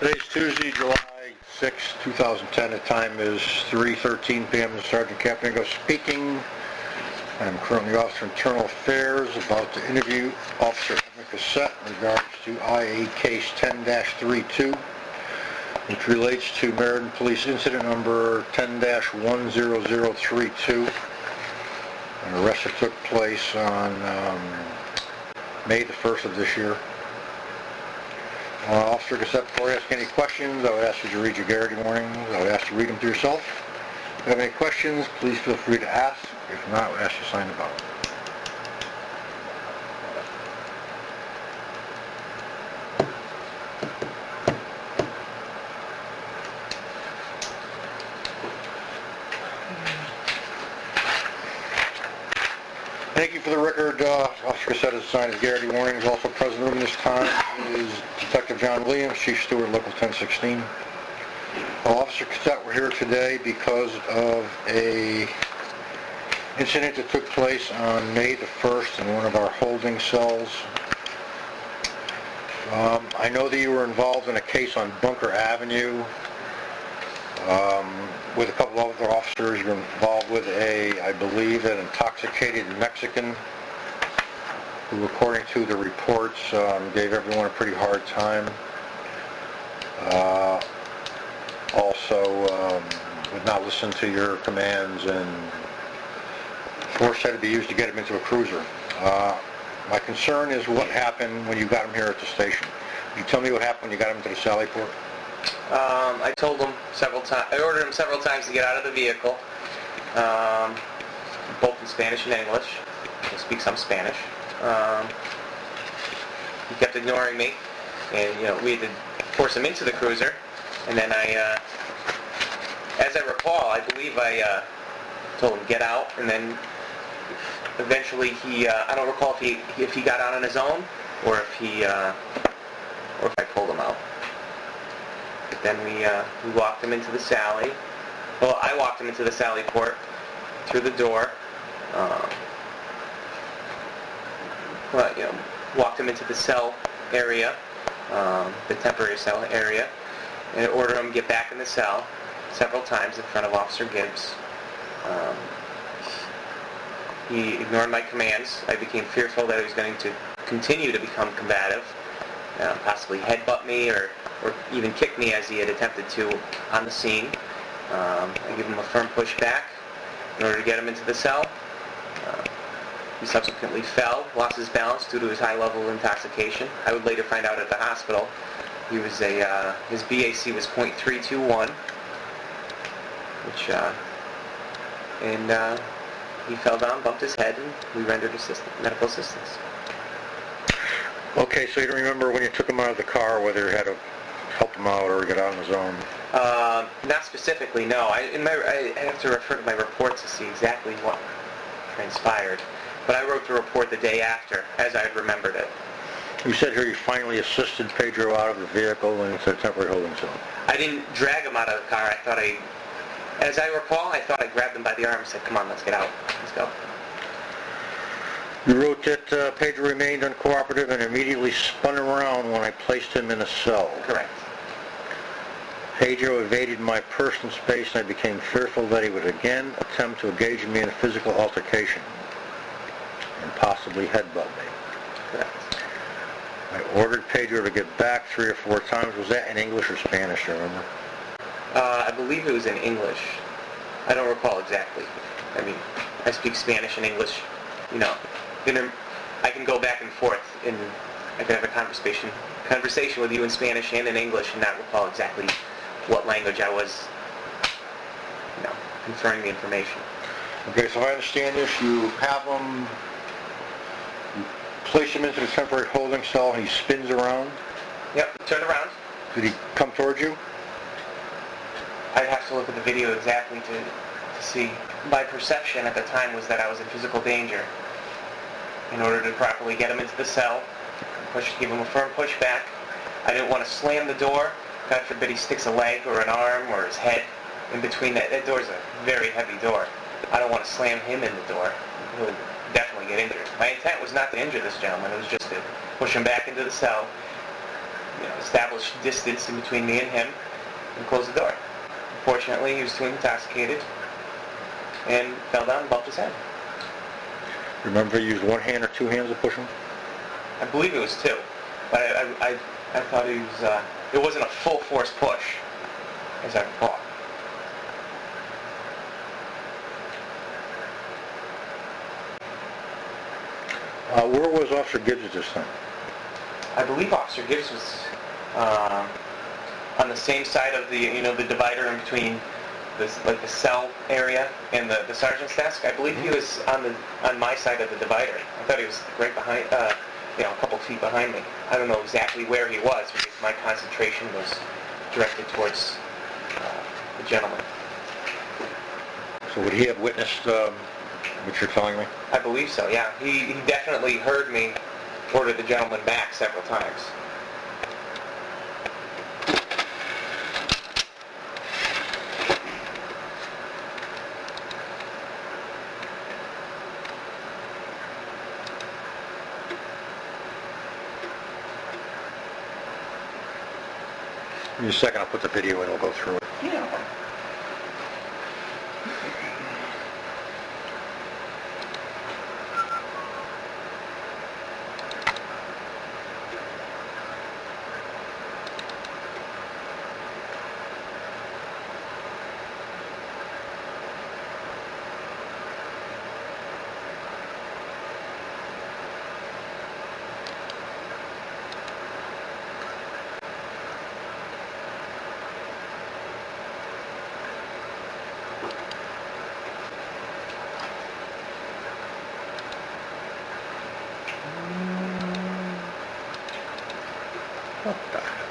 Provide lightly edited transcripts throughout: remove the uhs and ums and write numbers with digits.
Today's Tuesday, July 6, 2010. The time is 3:13 p.m. Sergeant Captain Ingo speaking. I'm currently Officer Internal Affairs, about to interview Officer Cossette in regards to IA Case 10-32, which relates to Meriden Police Incident Number 10-10032, an arrest that took place on May the 1st of this year. Officer Cossette, before I ask any questions, I would ask you to read your Garrity warnings. I would ask you to read them to yourself. If you have any questions, please feel free to ask. If not, I would ask you to sign the ballot. Thank you. For the record, Officer Cossette has signed his Garrity warnings. Also present in the room this time is Detective John Williams, Chief Steward, Local 1016. Officer Cossette, we're here today because of a incident that took place on May the 1st in one of our holding cells. I know that you were involved in a case on Bunker Avenue with a couple of other officers. You're involved with I believe, an intoxicated Mexican who, according to the reports, gave everyone a pretty hard time. Also would not listen to your commands, and force had to be used to get him into a cruiser. My concern is what happened when you got him here at the station. Can you tell me what happened when you got him to the Sally Port? I told him several times. I ordered him several times to get out of the vehicle, both in Spanish and English. He speaks some Spanish. He kept ignoring me, and we had to force him into the cruiser. And then as I recall, I believe I told him get out, and then eventually he. I don't recall if he got out on his own or if I pulled him out. But then we walked him into the Sally. Well, I walked him into the Sally Port through the door. Walked him into the cell area, the temporary cell area, and ordered him to get back in the cell several times in front of Officer Gibbs. He ignored my commands. I became fearful that he was going to continue to become combative, possibly headbutt me or even kick me as he had attempted to on the scene. I gave him a firm push back in order to get him into the cell. He subsequently fell, lost his balance due to his high level of intoxication. I would later find out at the hospital he was his BAC was .321, which he fell down, bumped his head, and we rendered medical assistance. Okay, so you don't remember when you took him out of the car whether you had to help him out or he got out on his own? Not specifically, no. I have to refer to my report to see exactly what transpired. But I wrote the report the day after, as I had remembered it. You said here you finally assisted Pedro out of the vehicle and into a temporary holding cell. I didn't drag him out of the car. As I recall, I thought I grabbed him by the arm and said, "Come on, let's get out. Let's go." You wrote that Pedro remained uncooperative and immediately spun around when I placed him in a cell. Correct. Pedro evaded my personal space, and I became fearful that he would again attempt to engage me in a physical altercation and possibly headbutt me. Correct. I ordered Pedro to get back 3 or 4 times. Was that in English or Spanish, do you remember? I believe it was in English. I don't recall exactly. I mean, I speak Spanish and English. I can go back and forth, and I could have a conversation with you in Spanish and in English and not recall exactly what language I was, conferring the information. Okay, so if I understand this, you have him, you place him into the temporary holding cell, and he spins around? Yep, turn around. Did he come towards you? I'd have to look at the video exactly to see. My perception at the time was that I was in physical danger. In order to properly get him into the cell, give him a firm push back. I didn't want to slam the door. God forbid he sticks a leg or an arm or his head in between that. That door's a very heavy door. I don't want to slam him in the door. He would definitely get injured. My intent was not to injure this gentleman. It was just to push him back into the cell establish distance in between me and him and close the door. Unfortunately, he was too intoxicated and fell down and bumped his head. Remember he used one hand or two hands to push him? I believe it was two, but I thought he was, it wasn't a full force push, as I recall. Where was Officer Gibbs at this time? I believe Officer Gibbs was on the same side of the, the divider in between the cell area and the sergeant's desk. I believe he was on my side of the divider. I thought he was right behind, a couple feet behind me. I don't know exactly where he was because my concentration was directed towards the gentleman. So would he have witnessed what you're telling me? I believe so, yeah. He definitely heard me order the gentleman back several times. In a second, I'll put the video in, we'll go through it. Yeah. What the hell?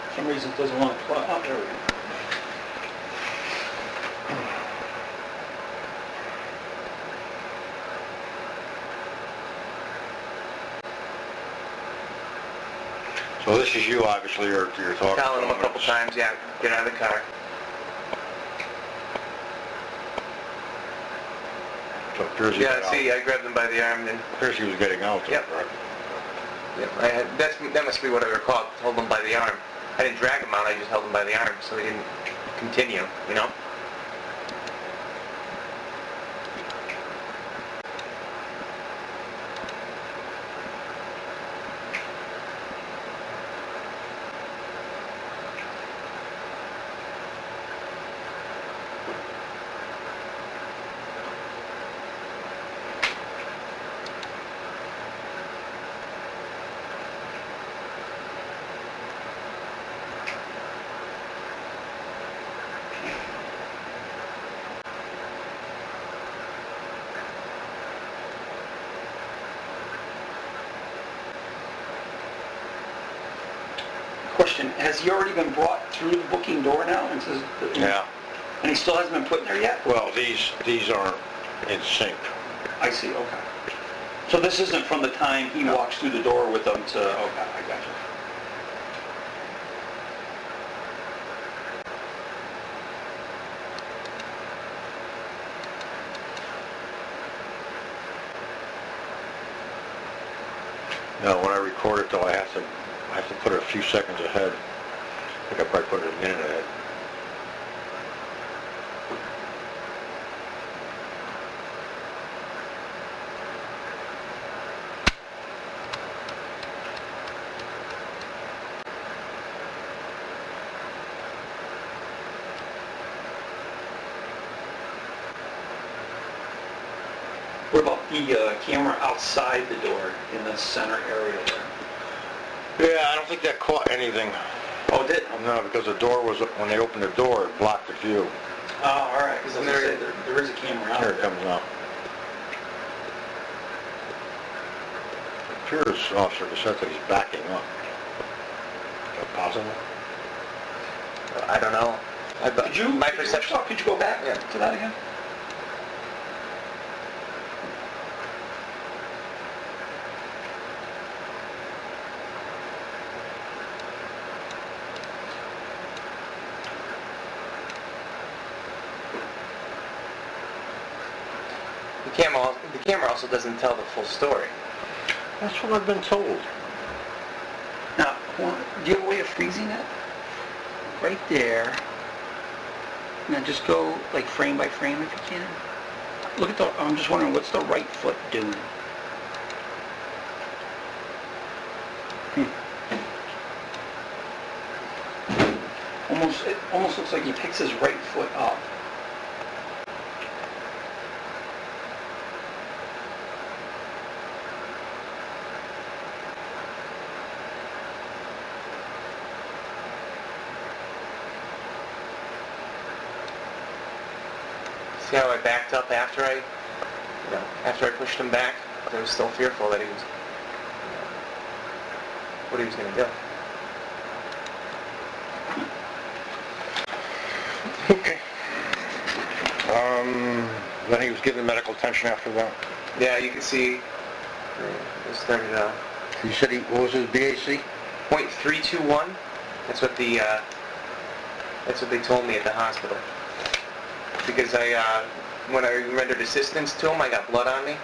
For some reason it doesn't want to plug. Oh, there we go. So this is you, obviously, you're talking. Telling him a couple times, yeah, get out of the car. So it appears he Yeah, got see, out. I grabbed him by the arm and then, It appears he was getting out, though, Yep. correct? that must be what I recall, hold him by the arm. I didn't drag him out, I just held him by the arm so he didn't continue, Question, has he already been brought through the booking door now? And says, Yeah. And he still hasn't been put in there yet? Well, these aren't in sync. I see, okay. So this isn't from the time he walks through the door with them to, okay, I got you. Now, when I record it, though, I have to put it a few seconds ahead. I think I probably put it a minute ahead. What about the camera outside the door in the center area there? Yeah, I don't think that caught anything. Oh, it did? No, because the door was, when they opened the door, it blocked the view. Oh, all right, because there is a camera out Here there. it comes out. It appears, Officer Cossette, that he's backing up. Is that possible? I don't know. My perception... Could you go back to that again? The camera also doesn't tell the full story. That's what I've been told. Now, corner. Do you have a way of freezing it? Right there. And then just go like frame by frame if you can. Look at the, I'm just wondering, what's the right foot doing? It almost looks like he picks his right foot up. See how I backed up after I pushed him back? I was still fearful that he was, what he was going to do. Okay. Then he was given medical attention after that. Yeah, you can see, it started You said what was his BAC? .321. That's what they told me at the hospital. Because when I rendered assistance to him, I got blood on me.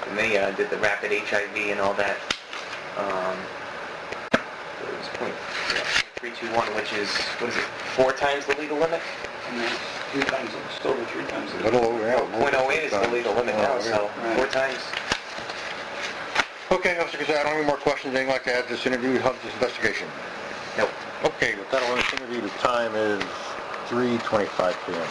And they did the rapid HIV and all that. It was .321, which is, what is it, 4 times the legal limit? And then 3 times, just over 3 times. A little over, yeah. .08 is the legal limit now, so Right. 4 times. Okay, Officer Cossette, I don't have any more questions. Anything like to add to this interview, this investigation? Nope. Okay, with that, I'll end this interview. The time is 3:25 p.m.